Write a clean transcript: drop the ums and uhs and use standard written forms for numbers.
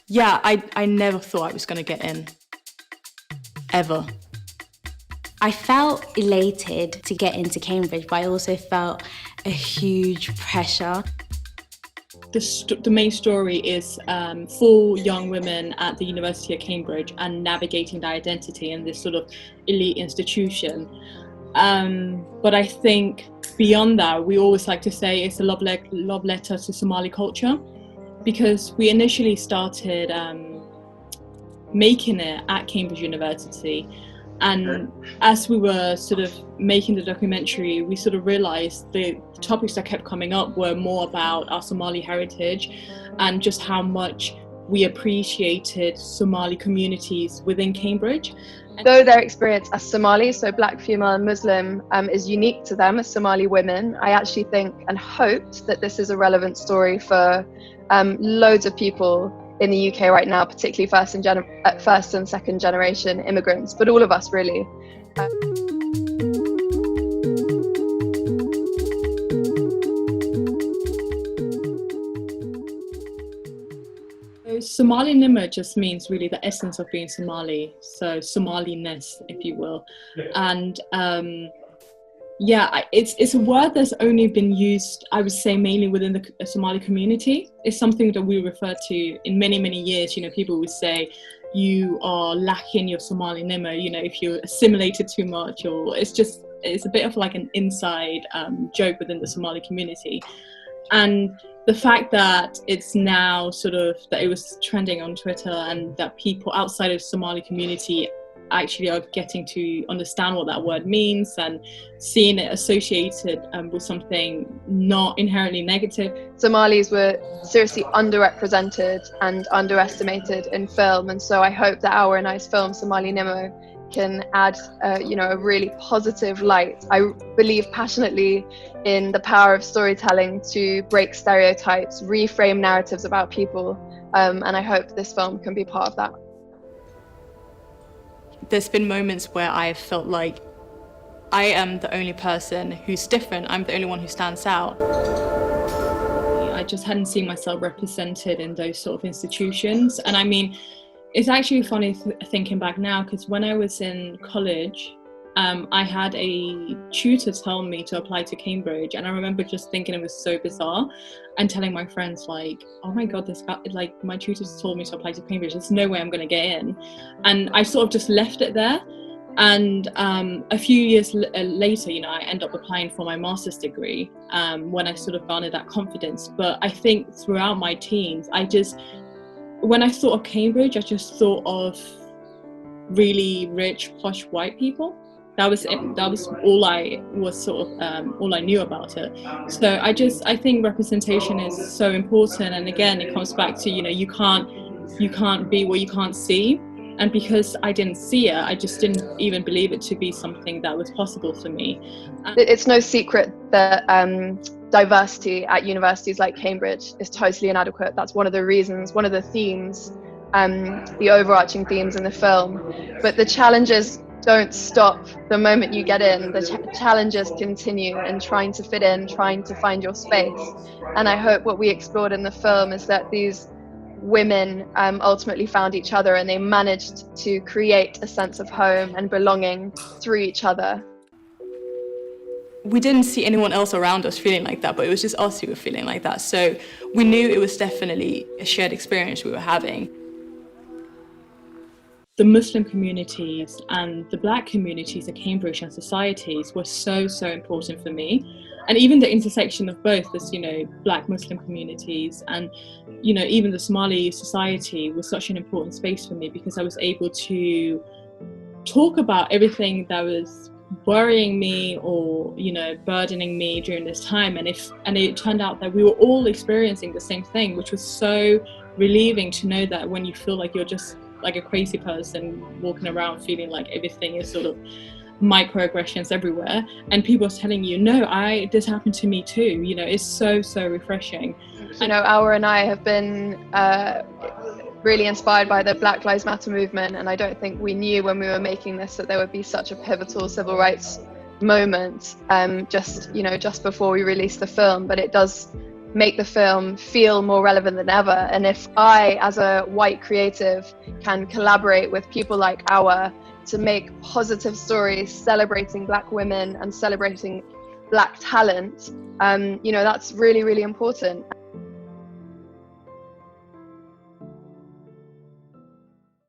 Yeah, I never thought I was going to get in, ever. I felt elated to get into Cambridge, but I also felt a huge pressure. The main story is 4 young women at the University of Cambridge and navigating their identity in this sort of elite institution. But I think beyond that, we always like to say it's a love letter to Somali culture, because we initially started making it at Cambridge University. And as we were sort of making the documentary, we sort of realized the topics that kept coming up were more about our Somali heritage and just how much we appreciated Somali communities within Cambridge. Though their experience as Somali, so Black, female and Muslim, is unique to them as Somali women, I actually think and hoped that this is a relevant story for loads of people in the UK right now, particularly first and second generation immigrants, but all of us really. Somalinimo just means really the essence of being Somali, so Somaliness, if you will. And it's a word that's only been used, I would say, mainly within the Somali community. It's something that we refer to in many, many years. People would say you are lacking your Somalinimo, if you assimilated too much, or it's a bit of like an inside joke within the Somali community. And the fact that it's now that it was trending on Twitter and that people outside of the Somali community actually are getting to understand what that word means and seeing it associated with something not inherently negative. Somalis were seriously underrepresented and underestimated in film, and so I hope that our nice film Somalinimo can add a really positive light. I believe passionately in the power of storytelling to break stereotypes, reframe narratives about people, and I hope this film can be part of that. There's been moments where I have felt like I am the only person who's different. I'm the only one who stands out. I just hadn't seen myself represented in those sort of institutions. And I mean, it's actually funny thinking back now, because when I was in college, I had a tutor tell me to apply to Cambridge, and I remember just thinking it was so bizarre and telling my friends like, oh my god, this guy, like, my tutor told me to apply to Cambridge, there's no way I'm going to get in. And I sort of just left it there. And a few years later, I end up applying for my master's degree when I sort of garnered that confidence. But I think throughout my teens, when I thought of Cambridge, I just thought of really rich, posh white people. That was it. That was all I was all I knew about it. So I think representation is so important. And again, it comes back to, you can't be what you can't see. And because I didn't see it, I just didn't even believe it to be something that was possible for me. It's no secret that diversity at universities like Cambridge is totally inadequate. That's one of the reasons, one of the themes, the overarching themes in the film. But the challenges don't stop the moment you get in. The challenges continue in trying to fit in, trying to find your space. And I hope what we explored in the film is that these women ultimately found each other, and they managed to create a sense of home and belonging through each other. We didn't see anyone else around us feeling like that, but it was just us who were feeling like that. So we knew it was definitely a shared experience we were having. The Muslim communities and the Black communities at Cambridge and societies were so important for me. And even the intersection of both this, Black Muslim communities and, even the Somali society was such an important space for me, because I was able to talk about everything that was worrying me or, burdening me during this time. And it turned out that we were all experiencing the same thing, which was so relieving to know that when you feel like you're just like a crazy person walking around feeling like everything is sort of microaggressions everywhere, and people are telling you, no, this happened to me too. It's so refreshing. Awa and I have been really inspired by the Black Lives Matter movement, and I don't think we knew when we were making this that there would be such a pivotal civil rights moment just before we released the film. But it does make the film feel more relevant than ever. And if I, as a white creative, can collaborate with people like Awa to make positive stories celebrating Black women and celebrating Black talent, you know, that's really, really important.